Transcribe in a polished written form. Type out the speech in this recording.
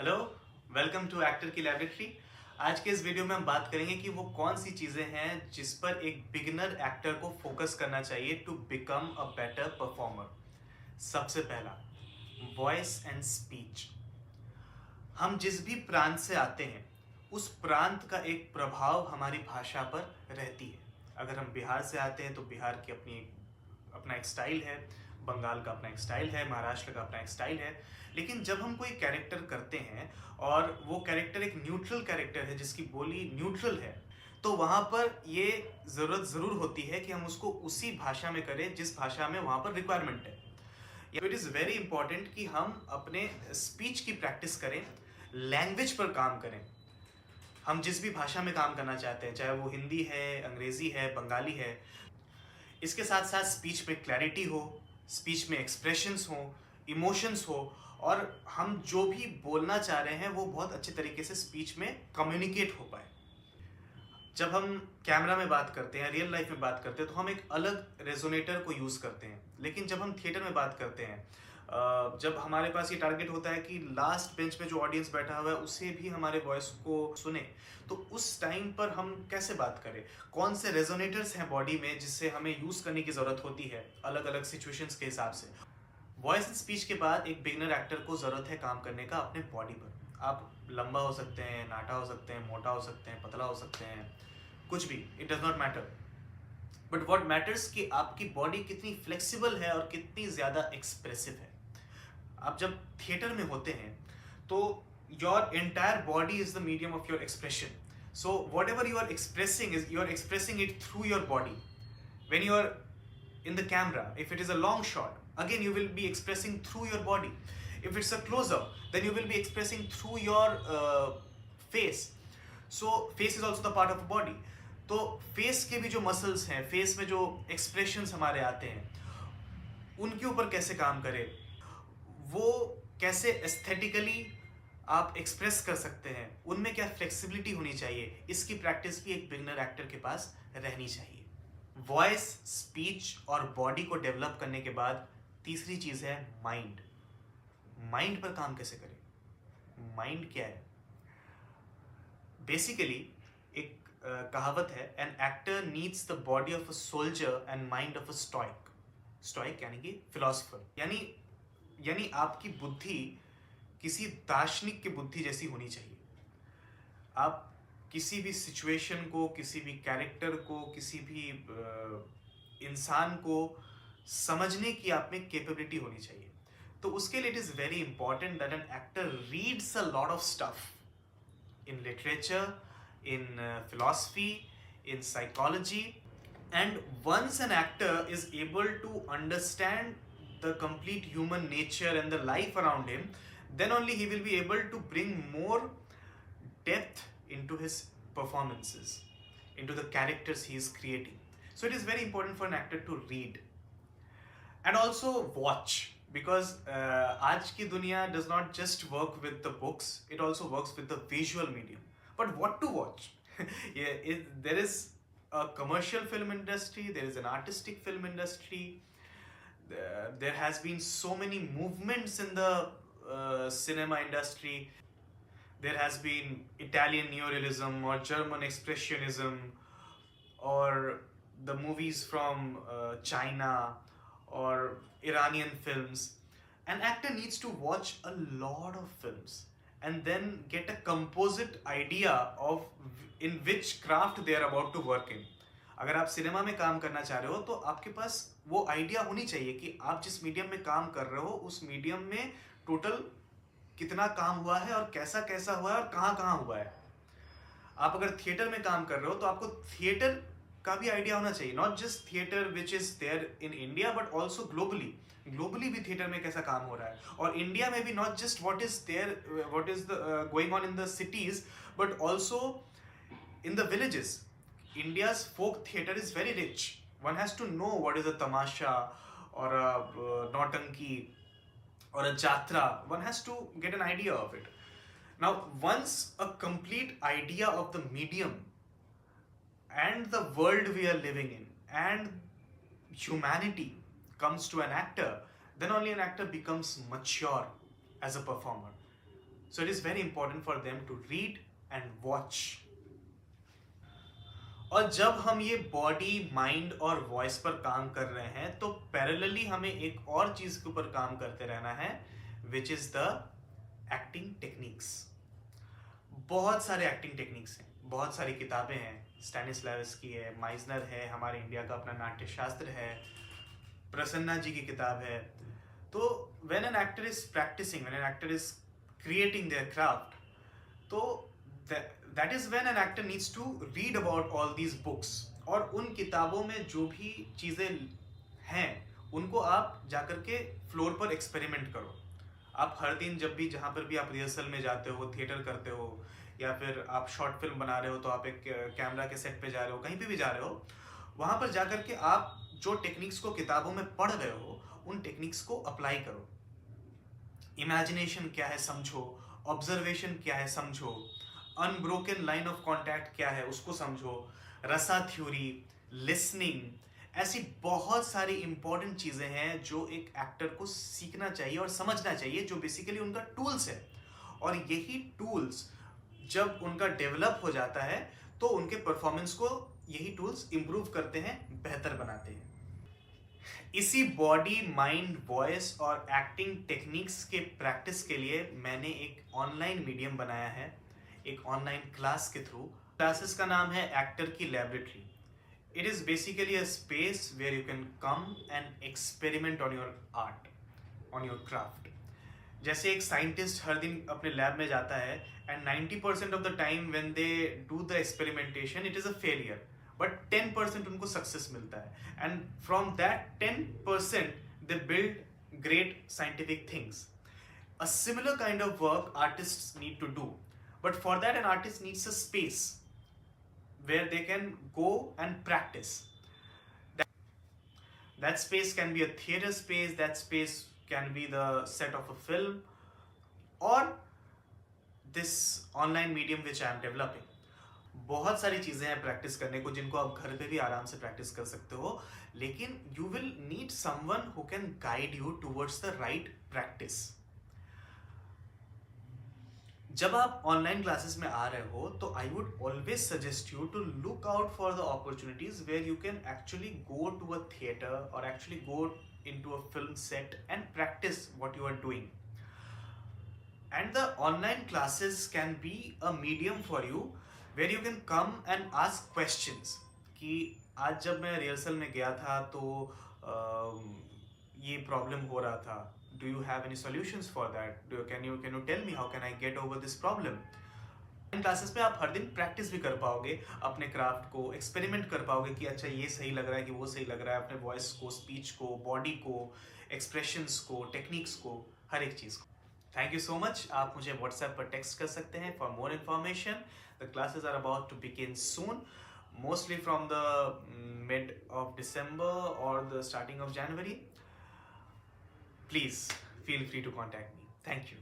Hello, welcome to actor की laboratory. आज के इस वीडियो में हम बात करेंगे कि वो कौन सी चीज़ें हैं जिस पर एक बिगिनर एक्टर को फोकस करना चाहिए to become a better performer. सबसे पहला, वॉइस एंड स्पीच। हम जिस भी प्रांत से आते हैं उस प्रांत का एक प्रभाव हमारी भाषा पर रहती है। अगर हम बिहार से आते हैं तो बिहार की अपना एक स्टाइल है, बंगाल का अपना एक स्टाइल है, महाराष्ट्र का अपना एक स्टाइल है। लेकिन जब हम कोई कैरेक्टर करते हैं और वो कैरेक्टर एक न्यूट्रल कैरेक्टर है जिसकी बोली न्यूट्रल है, तो वहाँ पर ये ज़रूरत ज़रूर होती है कि हम उसको उसी भाषा में करें जिस भाषा में वहाँ पर रिक्वायरमेंट है। इट इज़ वेरी इंपॉर्टेंट कि हम अपने स्पीच की प्रैक्टिस करें, लैंग्वेज पर काम करें। हम जिस भी भाषा में काम करना चाहते हैं, चाहे वो हिंदी है, अंग्रेजी है, बंगाली है, इसके साथ साथ स्पीच में क्लैरिटी हो, स्पीच में एक्सप्रेशंस हो, इमोशंस हो, और हम जो भी बोलना चाह रहे हैं वो बहुत अच्छे तरीके से स्पीच में कम्युनिकेट हो पाए। जब हम कैमरा में बात करते हैं, रियल लाइफ में बात करते हैं, तो हम एक अलग रेजोनेटर को यूज़ करते हैं। लेकिन जब हम थिएटर में बात करते हैं, जब हमारे पास ये टारगेट होता है कि लास्ट बेंच पे जो ऑडियंस बैठा हुआ है उसे भी हमारे वॉइस को सुने, तो उस टाइम पर हम कैसे बात करें, कौन से रेजोनेटर्स हैं बॉडी में जिससे हमें यूज़ करने की ज़रूरत होती है अलग अलग सिचुएशंस के हिसाब से। वॉइस एंड स्पीच के बाद एक बिगनर एक्टर को ज़रूरत है काम करने का अपने बॉडी पर। आप लंबा हो सकते हैं, नाटा हो सकते हैं, मोटा हो सकते हैं, पतला हो सकते हैं, कुछ भी, it does not matter. But what matters कि आपकी बॉडी कितनी फ्लेक्सिबल है और कितनी ज़्यादा एक्सप्रेसिव है। आप जब थिएटर में होते हैं तो your entire body is the medium of your expression. So whatever you are expressing is you are expressing it through your body. When you are in the camera, if it is a long shot, again you will be expressing through your body. If it's a close-up, then you will be expressing through your face. So face is also the part of the body. तो face के भी जो muscles हैं, face में जो expressions हमारे आते हैं, उनके ऊपर कैसे काम करें, वो कैसे एस्थेटिकली आप एक्सप्रेस कर सकते हैं, उनमें क्या फ्लेक्सिबिलिटी होनी चाहिए, इसकी प्रैक्टिस भी एक बिगनर एक्टर के पास रहनी चाहिए। वॉइस, स्पीच और बॉडी को डेवलप करने के बाद तीसरी चीज है माइंड। माइंड पर काम कैसे करें? माइंड क्या है? बेसिकली एक कहावत है, an actor needs the body of a soldier and mind of a stoic. Stoic यानी कि फिलोसफर, यानी आपकी बुद्धि किसी दार्शनिक की बुद्धि जैसी होनी चाहिए। आप किसी भी सिचुएशन को, किसी भी कैरेक्टर को, किसी भी इंसान को समझने की आप में कैपेबिलिटी होनी चाहिए। तो उसके लिए it is very important that an actor reads a lot of stuff in literature, in philosophy, in psychology, and once an actor is able to understand the complete human nature and the life around him, then only he will be able to bring more depth into his performances, into the characters he is creating. So it is very important for an actor to read and also watch, because आज की दुनिया does not just work with the books, it also works with the visual medium. But what to watch? There is a commercial film industry, there is an artistic film industry. There has been so many movements in the cinema industry. There has been Italian neorealism or German expressionism, or the movies from China or Iranian films. An actor needs to watch a lot of films and then get a composite idea of in which craft they are about to work in. अगर आप cinema में काम करना चाह रहे हो तो आपके पास वो आइडिया होनी चाहिए कि आप जिस मीडियम में काम कर रहे हो उस मीडियम में टोटल कितना काम हुआ है और कैसा कैसा हुआ है और कहाँ कहाँ हुआ है। आप अगर थिएटर में काम कर रहे हो तो आपको थिएटर का भी आइडिया होना चाहिए, not just theatre which is there in India but also globally भी थिएटर में कैसा काम हो रहा है, और इंडिया में भी not just what is there, what is the going on in the cities, but also in the villages. India's folk theatre is very rich. One has to know what is a tamasha or a nautanki or a jatra. One has to get an idea of it. Now, once a complete idea of the medium and the world we are living in and humanity comes to an actor, then only an actor becomes mature as a performer. So it is very important for them to read and watch. और जब हम ये body, mind और voice पर काम कर रहे हैं तो पैरेलली हमें एक और चीज के ऊपर काम करते रहना है, which is the acting techniques. बहुत सारे एक्टिंग टेक्निक्स हैं, बहुत सारी किताबें हैं। स्टैनिस्लावस्की है, माइजनर है, हमारे इंडिया का अपना नाट्य शास्त्र है, प्रसन्ना जी की किताब है। तो when an actor is practising, when an actor is creating their craft, तो that is when an actor needs to read about all these books। और उन किताबों में जो भी चीज़ें हैं उनको आप जाकर के फ्लोर पर एक्सपेरिमेंट करो। आप हर दिन जब भी, जहाँ पर भी आप रिहर्सल में जाते हो, थिएटर करते हो, या फिर आप शॉर्ट फिल्म बना रहे हो तो आप एक कैमरा के सेट पे जा रहे हो, कहीं पे भी जा रहे हो, वहाँ पर जाकर के आप जो टेक्निक्स को किताबों में पढ़ रहे हो उन टेक्निक्स को अप्लाई करो। इमेजिनेशन क्या है समझो, ऑब्जर्वेशन क्या है समझो, अनब्रोकन लाइन ऑफ कॉन्टैक्ट क्या है उसको समझो, रसा थ्योरी, लिसनिंग, ऐसी बहुत सारी इंपॉर्टेंट चीजें हैं जो एक एक्टर को सीखना चाहिए और समझना चाहिए, जो बेसिकली उनका टूल्स है। और यही टूल्स जब उनका डेवलप हो जाता है तो उनके परफॉर्मेंस को यही टूल्स इंप्रूव करते हैं, बेहतर बनाते हैं। इसी बॉडी, माइंड, वॉइस और एक्टिंग टेक्निक्स के प्रैक्टिस के लिए मैंने एक ऑनलाइन मीडियम बनाया है, एक ऑनलाइन क्लास के थ्रू। क्लासेस का नाम है एक्टर की laboratory. It is basically a space where you can come and experiment on your art, on your craft. जैसे एक साइंटिस्ट हर दिन अपने लैब में जाता है and 90% of the time when they do the experimentation it is a failure, but 10% उनको success मिलता है, and from that 10% they build great scientific things. A similar kind of work artists need to do, but for that an artist needs a space where they can go and practice. That space can be a theater space, that space can be the set of a film, or this online medium which I am developing. बहुत सारी चीजें हैं practice करने को जिनको आप घर पे भी आराम से प्रैक्टिस कर सकते हो, लेकिन you will need someone who can guide you towards the right practice। जब आप ऑनलाइन क्लासेस में आ रहे हो तो I would always suggest you to look out for the opportunities where you can actually go to a theatre और actually go into a film set and practice what you are doing. And the online classes can be a medium for you where you can come and ask questions कि आज जब मैं rehearsal में गया था तो ये प्रॉब्लम हो रहा था, do you have any solutions for that? Can you tell me how can I get over this problem? In classes में आप हर दिन प्रैक्टिस भी कर पाओगे, अपने क्राफ्ट को एक्सपेरिमेंट कर पाओगे कि अच्छा ये सही लग रहा है कि वो सही लग रहा है, अपने वॉइस को, स्पीच को, बॉडी को, एक्सप्रेशंस को, टेक्निक्स को, हर एक चीज को। Thank you so much. आप मुझे व्हाट्सएप पर टेक्स्ट कर सकते हैं for more information. The classes are about to begin soon, mostly from the mid of December और the starting of January. Please feel free to contact me. Thank you.